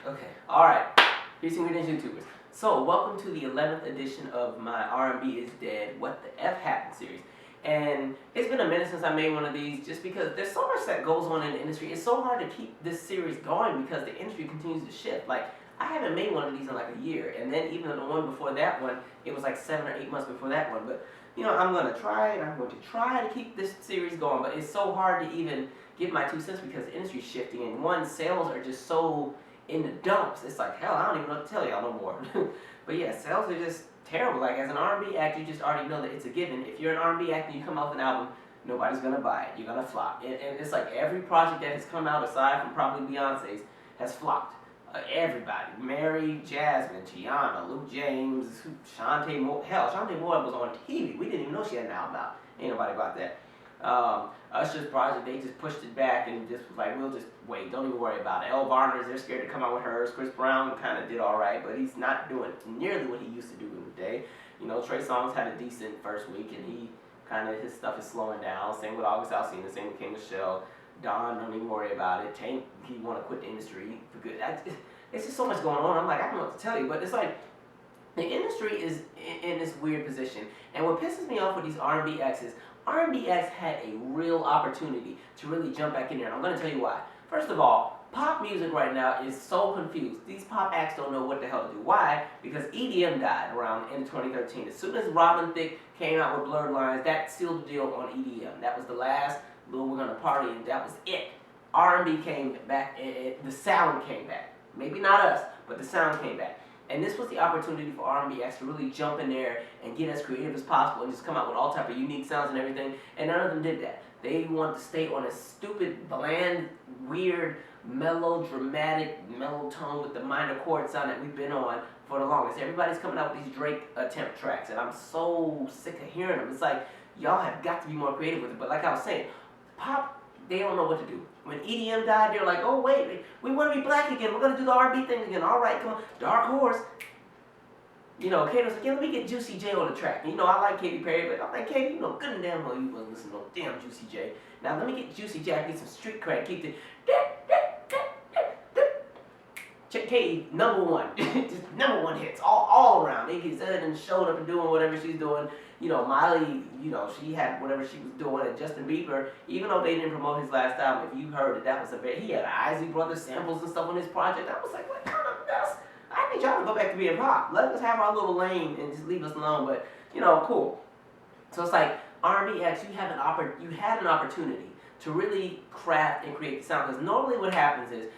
Okay, alright. Here's some greetings, YouTubers. So, welcome to the 11th edition of my R&B is Dead, What the F Happened series. And it's been a minute since I made one of these just because there's so much that goes on in the industry. It's so hard to keep this series going because the industry continues to shift. Like, I haven't made one of these in like a year. And then even the one before that one, it was like 7 or 8 months before that one. But, you know, I'm going to try and I'm going to try to keep this series going. But it's so hard to even give my 2 cents because the industry's shifting. And one, sales are just so in the dumps. It's like, hell, I don't even know what to tell y'all no more. But yeah, sales are just terrible. Like, as an R&B act, you just already know that it's a given. If you're an R&B act and you come out with an album, nobody's gonna buy it. You're gonna flop. And it's like every project that has come out, aside from probably Beyonce's, has flopped. Everybody. Mary, Jasmine, Tiana, Luke James, Shantae Moore. Hell, Shantae Moore was on TV. We didn't even know she had an album out. Ain't nobody about that. Usher's project, they just pushed it back and just was like, we'll just wait, don't even worry about it. Elle Varner's, they're scared to come out with hers. Chris Brown kind of did alright, but he's not doing nearly what he used to do in the day. You know, Trey Songz had a decent first week and he kind of, his stuff is slowing down. Same with August Alsina, same with King Michelle. Don, don't even worry about it. Tank, he want to quit the industry for good. It's just so much going on. I'm like, I don't know what to tell you, but it's like, the industry is in this weird position. And what pisses me off with these R&B acts is, R&B acts had a real opportunity to really jump back in there, and I'm going to tell you why. First of all, pop music right now is so confused. These pop acts don't know what the hell to do. Why? Because EDM died around in 2013. As soon as Robin Thicke came out with Blurred Lines, that sealed the deal on EDM. That was the last little we're going to party, and that was it. R&B came back, the sound came back. Maybe not us, but the sound came back. And this was the opportunity for R&B acts to really jump in there and get as creative as possible and just come out with all type of unique sounds and everything. And none of them did that. They wanted to stay on a stupid, bland, weird, melodramatic, mellow tone with the minor chord sound that we've been on for the longest. Everybody's coming out with these Drake attempt tracks, and I'm so sick of hearing them. It's like, y'all have got to be more creative with it. But like I was saying, pop, they don't know what to do. When EDM died, they're like, oh wait, we want to be black again. We're going to do the R&B thing again. All right, come on. Dark Horse. You know, Katy was like, yeah, let me get Juicy J on the track. And, you know, I like Katy Perry, but I'm like, Katy, you know, good and damn well you wasn't listening to no damn Juicy J. Now let me get Juicy J. I get some street cred. Keep the... Check Katy, #1. Just #1 hits all around. Iggy Azalea showed up and doing whatever she's doing. You know, Miley, you know, she had whatever she was doing. And Justin Bieber, even though they didn't promote his last album, if you heard it, that was a very... He had Isley Brothers samples and stuff on his project. I was like, what kind of mess? I need y'all to go back to being pop. Let us have our little lane and just leave us alone. But, you know, cool. So it's like, R&B acts, you had an opportunity to really craft and create the sound. Because normally what happens is,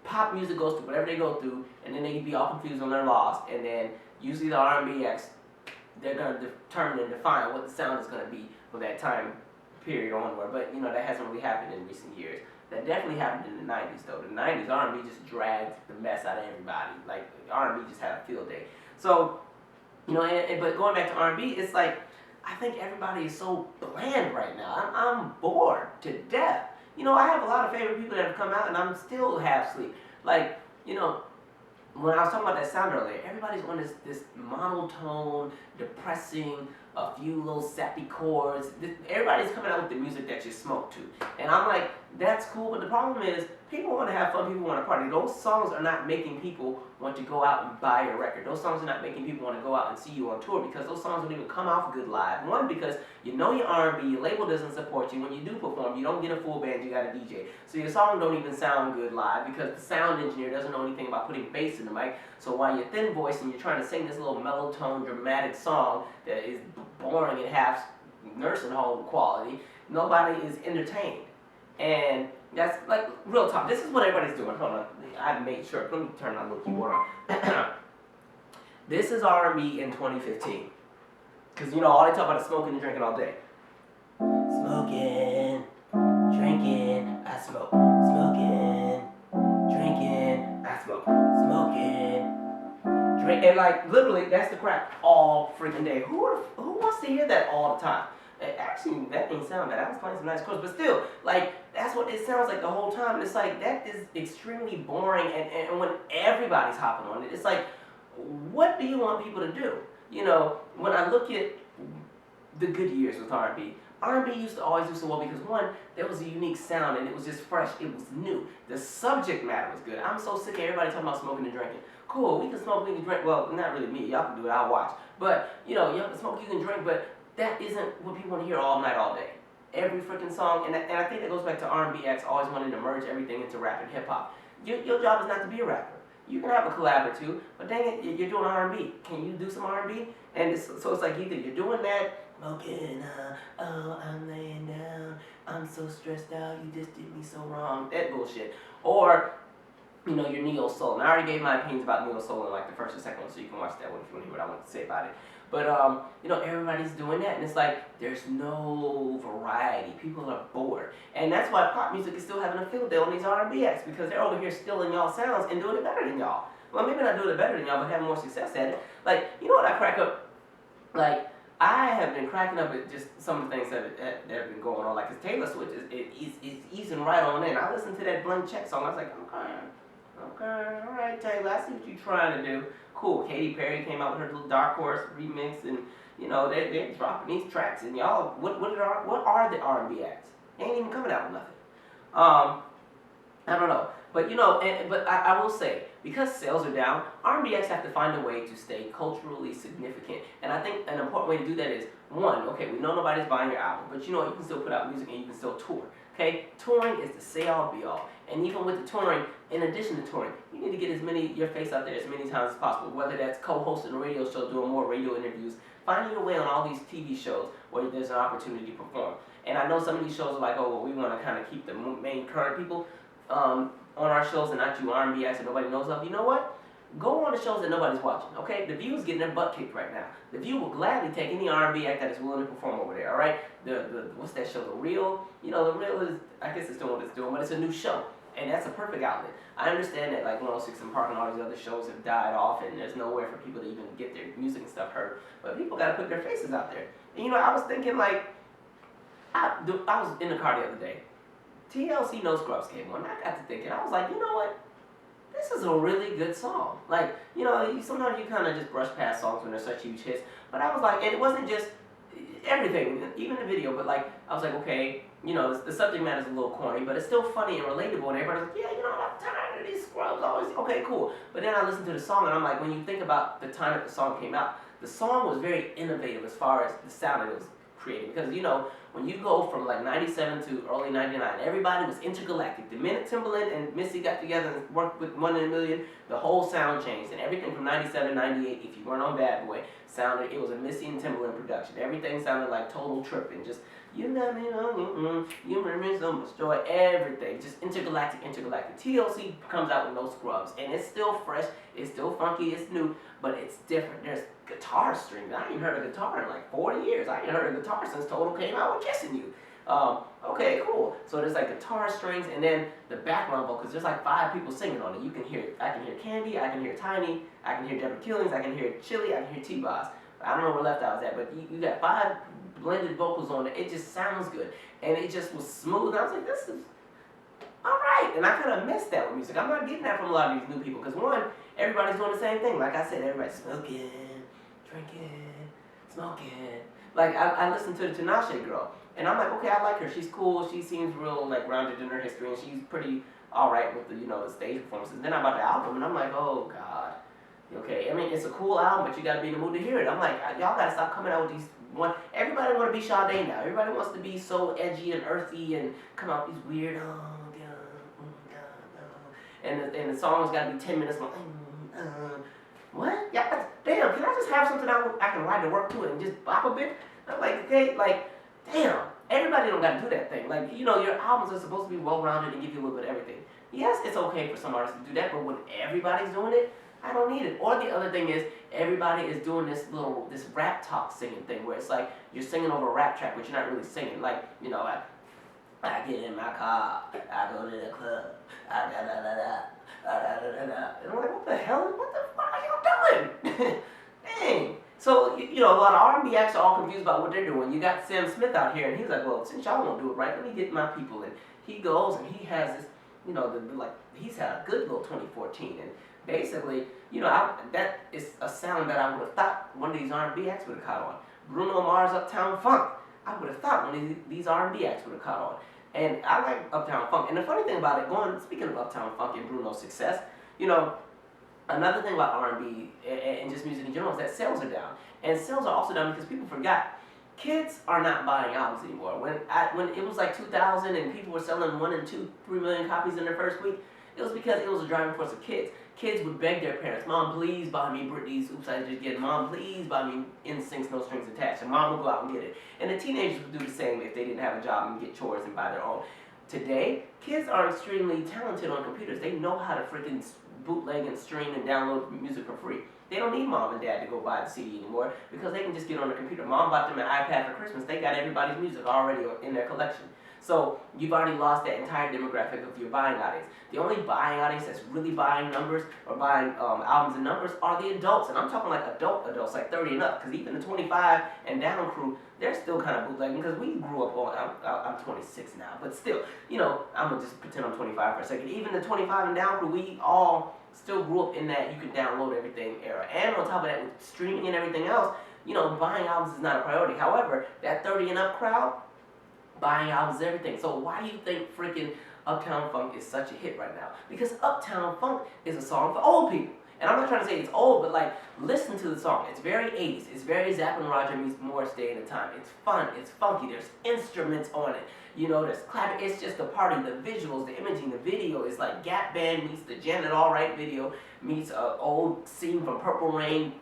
pop music goes through whatever they go through, and then they can be all confused and they're lost. And then usually the R&B acts, they're going to determine and define what the sound is going to be for that time period onward. But, you know, that hasn't really happened in recent years. That definitely happened in the 90s, though. The 90s, R&B just dragged the mess out of everybody. Like, R&B just had a field day. So, you know, but going back to R&B, it's like, I think everybody is so bland right now. I'm bored to death. You know, I have a lot of favorite people that have come out, and I'm still half asleep. Like, you know, when I was talking about that sound earlier, everybody's on this monotone, depressing, a few little sappy chords. Everybody's coming out with the music that you smoke to. And I'm like, that's cool, but the problem is, people want to have fun, people want to party. Those songs are not making people want to go out and buy your record. Those songs are not making people want to go out and see you on tour because those songs don't even come off good live. One, because you know your R&B, your label doesn't support you. When you do perform, you don't get a full band, you got a DJ. So your song don't even sound good live because the sound engineer doesn't know anything about putting bass in the mic. So while you're thin voiced and you're trying to sing this little mellow tone, dramatic song that is boring and half nursing home quality, nobody is entertained. And that's like real talk. This is what everybody's doing. Hold on, I made sure. Let me turn my little keyboard on. This is R&B in 2015. Cause you know all they talk about is smoking and drinking all day. Smoking, drinking, I smoke. Smoking, drinking, I smoke. Smoking, drink, and like literally that's the crap all freaking day. Who wants to hear that all the time? Actually, that didn't sound bad. I was playing some nice chords, but still, like, that's what it sounds like the whole time. And it's like, that is extremely boring, and when everybody's hopping on it, it's like, what do you want people to do? You know, when I look at the good years with R&B, R&B used to always do so well because one, there was a unique sound and it was just fresh, it was new. The subject matter was good. I'm so sick of everybody talking about smoking and drinking. Cool, we can smoke, we can drink. Well, not really me, y'all can do it, I'll watch. But, you can smoke, you can drink, but that isn't what people want to hear all night, all day. Every freaking song, and I think that goes back to R&B acts always wanting to merge everything into rap and hip hop. Your job is not to be a rapper. You can have a collab or two, but dang it, you're doing R&B. Can you do some R&B? And so it's like either you're doing that, smoking, oh, I'm laying down, I'm so stressed out, you just did me so wrong, that bullshit. Or, your neo soul. And I already gave my opinions about neo soul in like the first or second one, so you can watch that one if you want to hear what I want to say about it. But everybody's doing that, and it's like there's no variety. People are bored, and that's why pop music is still having a field day on these R&B acts because they're over here stealing y'all sounds and doing it better than y'all. Well, maybe not doing it better than y'all, but having more success at it. Like, you know what I crack up? Like, I have been cracking up at just some of the things that have been going on. Like, cause Taylor Swift is easing right on in. I listened to that Blank Check song. I was like, okay, all right, Taylor, I see what you're trying to do. Cool. Katy Perry came out with her little Dark Horse remix, and they're dropping these tracks, and y'all, what are the R&B acts? They ain't even coming out with nothing. I don't know, but but I will say, because sales are down, R&B acts have to find a way to stay culturally significant, and I think an important way to do that is one, okay, we know nobody's buying your album, but you can still put out music and you can still tour. Okay, touring is the say-all be-all. And even with the touring, in addition to touring, you need to get your face out there as many times as possible, whether that's co-hosting a radio show, doing more radio interviews, finding your way on all these TV shows where there's an opportunity to perform. And I know some of these shows are like, oh, well, we want to kind of keep the main current people on our shows and not you R&B acts that nobody knows of. You know what? Go on the shows that nobody's watching, okay? The View is getting their butt kicked right now. The View will gladly take any R&B act that is willing to perform over there, all right? What's that show, The Real? The Real is, I guess it's doing what it's doing, but it's a new show, and that's a perfect outlet. I understand that like 106 and Park and all these other shows have died off, and there's nowhere for people to even get their music and stuff heard, but people got to put their faces out there. And I was thinking like, I was in the car the other day. TLC No Scrubs came on, and I got to thinking, I was like, you know what? This is a really good song. Like, sometimes you kind of just brush past songs when they're such huge hits. But I was like, and it wasn't just everything, even the video, but like, I was like, okay, the subject matter is a little corny, but it's still funny and relatable. And everybody's like, yeah, I'm tired of these scrubs always. Okay, cool. But then I listened to the song, and I'm like, when you think about the time that the song came out, the song was very innovative as far as the sound that it was creating. Because, when you go from like 97 to early 99, everybody was intergalactic. The minute Timbaland and Missy got together and worked with 1 in a Million, the whole sound changed. And everything from 97, 98, if you weren't on Bad Boy, it was a Missy and Timbaland production. Everything sounded like total tripping. Just, you got me on, you bring me so much joy, everything. Just intergalactic. TLC comes out with No Scrubs. And it's still fresh, it's still funky, it's new, but it's different. There's guitar strings. I ain't heard a guitar in like 40 years. I ain't heard a guitar since Total came out with Kissing You. Okay, cool. So there's like guitar strings, and then the background vocals. There's like 5 people singing on it. You can hear, I can hear Candy, I can hear Tiny, I can hear Deborah Killings, I can hear Chili, I can hear T-Boz. I don't know where Left Eye was at, but you got 5 blended vocals on it. It just sounds good, and it just was smooth. And I was like, this is all right. And I kind of missed that with music. I'm not getting that from a lot of these new people because one, everybody's doing the same thing. Like I said, everybody's smoking, drinking, smoking. Like I listened to the Tinashe girl, and I'm like, okay, I like her. She's cool. She seems real like grounded in her history, and she's pretty all right with the the stage performances. And then I bought the album, and I'm like, oh god. Okay, I mean it's a cool album, but you got to be in the mood to hear it. I'm like, y'all got to stop coming out with these. Everybody want to be Sade now. Everybody wants to be so edgy and earthy and come out with these weird and the song's got to be 10 minutes long. What? Yeah, damn, can I just have something I can ride to work to and just bop a bit? I'm like, okay, like, damn, everybody don't got to do that thing. Like, your albums are supposed to be well-rounded and give you a little bit of everything. Yes, it's okay for some artists to do that, but when everybody's doing it, I don't need it. Or the other thing is, everybody is doing this rap talk singing thing where it's like, you're singing over a rap track, but you're not really singing. Like, I get in my car, I go to the club, and I'm like, what the hell? What the fuck are y'all doing? Dang. So, a lot of R&B acts are all confused about what they're doing. You got Sam Smith out here, and he's like, well, since y'all won't do it right, let me get my people. And he goes, and he has this, he's had a good little 2014. And basically, that is a sound that I would have thought one of these R&B acts would have caught on. Bruno Mars' Uptown Funk. I would have thought one of these R&B acts would have caught on. And I like Uptown Funk. And the funny thing about it, speaking of Uptown Funk and Bruno's success, you know, another thing about R&B and just music in general is that sales are down. And sales are also down because people forgot. Kids are not buying albums anymore. When it was like 2000 and people were selling 1 and 2, 3 million copies in their first week, it was because it was a driving force of kids. Kids would beg their parents, "Mom, please buy me Britney's Oops, I Just Get It. Mom, please buy me NSYNC's No Strings Attached." And mom would go out and get it. And the teenagers would do the same if they didn't have a job and get chores and buy their own. Today, kids are extremely talented on computers. They know how to freaking bootleg and stream and download music for free. They don't need mom and dad to go buy the CD anymore because they can just get on the computer. Mom bought them an iPad for Christmas. They got everybody's music already in their collection. So you've already lost that entire demographic of your buying audience. The only buying audience that's really buying numbers or buying albums and numbers are the adults. And I'm talking like adults, like 30 and up. Because even the 25 and down crew, they're still kind of bootlegging because we grew up on, I'm 26 now, but still, you know, I'm going to just pretend I'm 25 for a second. Even the 25 and down crew, we all still grew up in that you can download everything era. And on top of that, with streaming and everything else, you know, buying albums is not a priority. However, that 30 and up crowd, buying albums is everything. So why do you think freaking Uptown Funk is such a hit right now? Because Uptown Funk is a song for old people. And I'm not trying to say it's old, but like, listen to the song. It's very 80s. It's very Zapp and Roger meets Morris Day and the Time. It's fun. It's funky. There's instruments on it. You know, there's clapping. It's just a party. The visuals, the imaging, the video is like Gap Band meets the Janet Alright video meets an old scene from Purple Rain /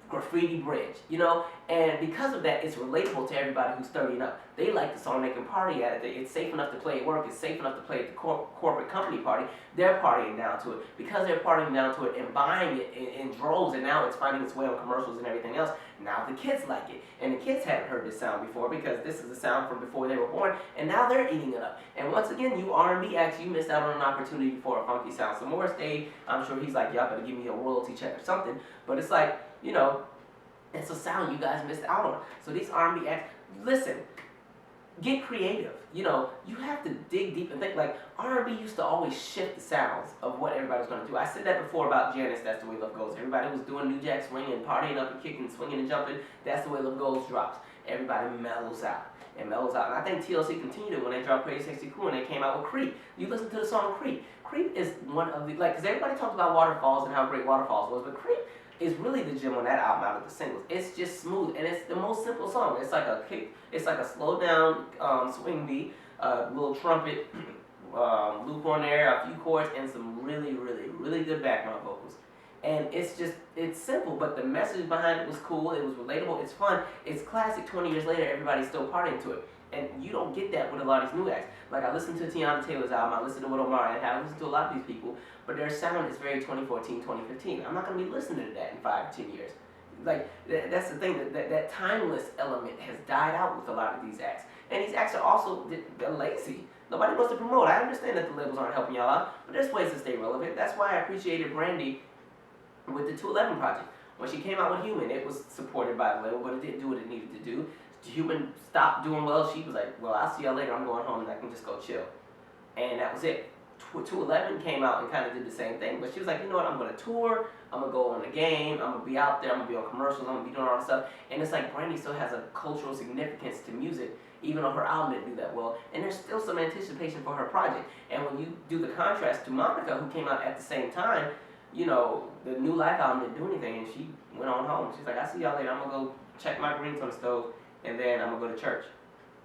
Graffiti Bridge, you know? And because of that, it's relatable to everybody who's 30 and up. They like the song, they can party at it. It's safe enough to play at work. It's safe enough to play at the corporate company party. They're partying down to it. Because they're partying down to it and buying it in droves, and now it's finding its way on commercials and everything else, now the kids like it. And the kids haven't heard this sound before because this is a sound from before they were born, and now they're eating it up. And once again, you R&B acts, you missed out on an opportunity for a funky sound. So Morris Day, I'm sure he's like, y'all better give me a royalty check or something. But it's like, you know, it's a sound you guys missed out on. So these R&B acts, listen, get creative. You know, you have to dig deep and think. Like, R&B used to always shift the sounds of what everybody's going to do. I said that before about Janice, That's the Way Love Goes. Everybody was doing New Jack Swing and partying up and kicking, swinging and jumping. That's the Way Love Goes drops. Everybody mellows out. And I think TLC continued it when they dropped Pretty Sexy Cool and they came out with Creep. You listen to the song Creep. Creep is one of the, like, because everybody talks about Waterfalls and how great Waterfalls was, but Creep is really the gem on that album out of the singles. It's just smooth, and it's the most simple song. It's like a kick, it's like a slow down swing beat, little trumpet, loop on there, a few chords, and some really, really, really good background vocals. And it's simple, but the message behind it was cool, it was relatable, it's fun, it's classic. 20 years later, everybody's still partying to it. And you don't get that with a lot of these new acts. Like, I listened to Tiana Taylor's album, I listened to what Omari had, I listened to a lot of these people, but their sound is very 2014, 2015. I'm not going to be listening to that in 5 or 10 years. Like, that's the thing, that timeless element has died out with a lot of these acts. And these acts are also, they're lazy. Nobody wants to promote. I understand that the labels aren't helping y'all out, but there's ways to stay relevant. That's why I appreciated Brandy with the 211 project. When she came out with Human, it was supported by the label, but it didn't do what it needed to do. Human stopped doing well. She was like, well, I'll see y'all later. I'm going home and I can just go chill. And that was it. 211 came out and kind of did the same thing, but she was like, you know what, I'm going to tour, I'm going to go on the game, I'm going to be out there, I'm going to be on commercials, I'm going to be doing all this stuff. And it's like Brandy still has a cultural significance to music, even though her album didn't do that well. And there's still some anticipation for her project. And when you do the contrast to Monica, who came out at the same time, you know, the New Life album didn't do anything, and she went on home. She's like, I'll see y'all later, I'm going to go check my greens on the stove, and then I'm going to go to church.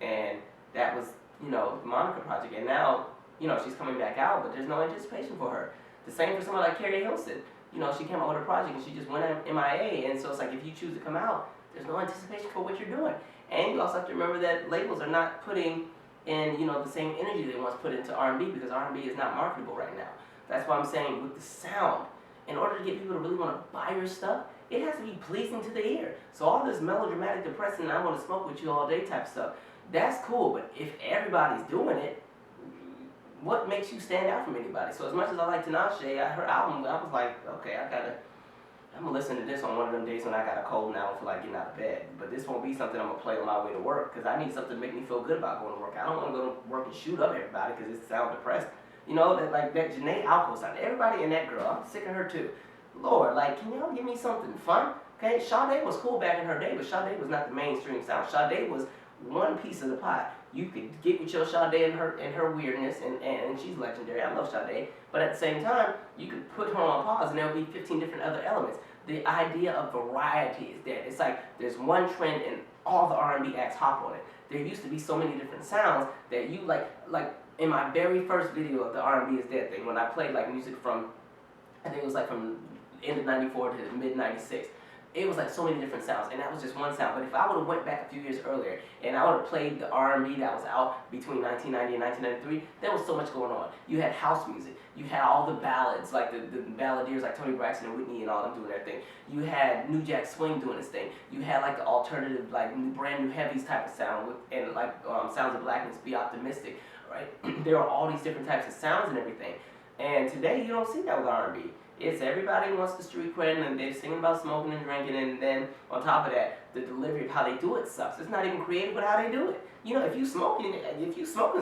And that was, you know, the Monica project. And now, you know, she's coming back out, but there's no anticipation for her. The same for someone like Carrie Hilson. You know, she came out with a project and she just went MIA, and so it's like if you choose to come out, there's no anticipation for what you're doing. And you also have to remember that labels are not putting in, you know, the same energy they once put into R&B, because R&B is not marketable right now. That's why I'm saying with the sound, in order to get people to really want to buy your stuff, it has to be pleasing to the ear. So all this melodramatic, depressing, I want to smoke with you all day type stuff, that's cool, but if everybody's doing it, what makes you stand out from anybody? So as much as I like Tinashe, her album, I was like, okay, I'm going to listen to this on one of them days when I got a cold and I don't feel like getting out of bed. But this won't be something I'm going to play on my way to work, because I need something to make me feel good about going to work. I don't want to go to work and shoot up everybody because it sounds depressed. You know, that Janae Alco sound. Everybody in that girl, I'm sick of her too. Lord, like, can y'all give me something fun? Okay, Sade was cool back in her day, but Sade was not the mainstream sound. Sade was one piece of the pie. You could get with your Sade and her weirdness, and she's legendary. I love Sade, but at the same time, you could put her on pause, and there would be 15 different other elements. The idea of variety is dead. It's like there's one trend, and all the R&B acts hop on it. There used to be so many different sounds that you like in my very first video of the R&B is dead thing, when I played like music from, I think it was like from end of '94 to mid '96. It was like so many different sounds, and that was just one sound. But if I would have went back a few years earlier and I would have played the R&B that was out between 1990 and 1993, there was so much going on. You had house music, you had all the ballads, like the balladeers like Toni Braxton and Whitney and all them doing their thing. You had New Jack Swing doing his thing. You had like the alternative, like brand new heavies type of sound, and like Sounds of Blackness, Be Optimistic, right? There are all these different types of sounds and everything. And today you don't see that with R&B. It's everybody wants the street cred, and they're singing about smoking and drinking, and then on top of that, the delivery of how they do it sucks. It's not even creative with how they do it. You know, if you smoking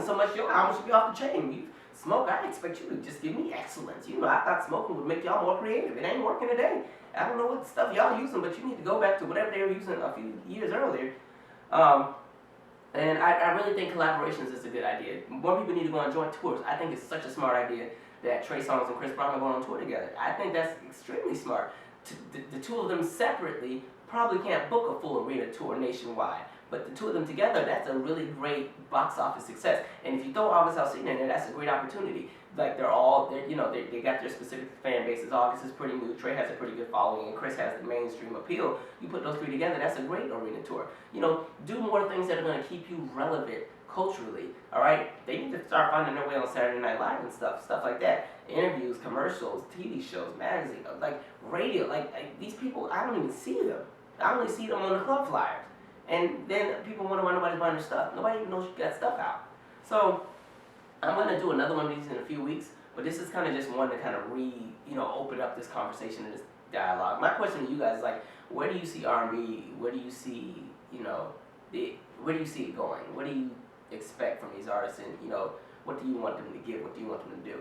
so much, your album should be off the chain. You smoke, I expect you to just give me excellence. You know, I thought smoking would make y'all more creative. It ain't working today. I don't know what stuff y'all using, but you need to go back to whatever they were using a few years earlier. And I really think collaborations is a good idea. More people need to go on joint tours. I think it's such a smart idea that Trey Songz and Chris Brown are going on tour together. I think that's extremely smart. The two of them separately probably can't book a full arena tour nationwide, but the two of them together, that's a really great box office success. And if you throw August Alsina in there, that's a great opportunity. Like they got their specific fan bases. August is pretty new, Trey has a pretty good following, and Chris has the mainstream appeal. You put those three together, that's a great arena tour. You know, do more things that are going to keep you relevant culturally, all right? They need to start finding their way on Saturday Night Live and stuff like that. Interviews, commercials, TV shows, magazines, like radio. Like these people, I don't even see them. I only see them on the club flyers. And then people wonder why nobody's buying their stuff. Nobody even knows you got stuff out. So I'm gonna do another one of these in a few weeks, but this is kind of just one to kind of open up this conversation and this dialogue. My question to you guys is like, where do you see R&B? Where do you see, where do you see it going? What do you expect from these artists, and what do you want them to give, what do you want them to do?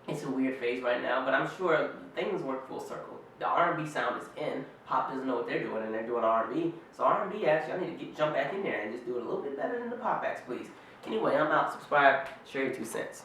It's a weird phase right now, but I'm sure things work full circle. The R&B sound is in, pop doesn't know what they're doing, and they're doing R&B, so R&B acts, y'all need to jump back in there and just do it a little bit better than the pop acts, please. Anyway, I'm out. Subscribe, share your 2 cents.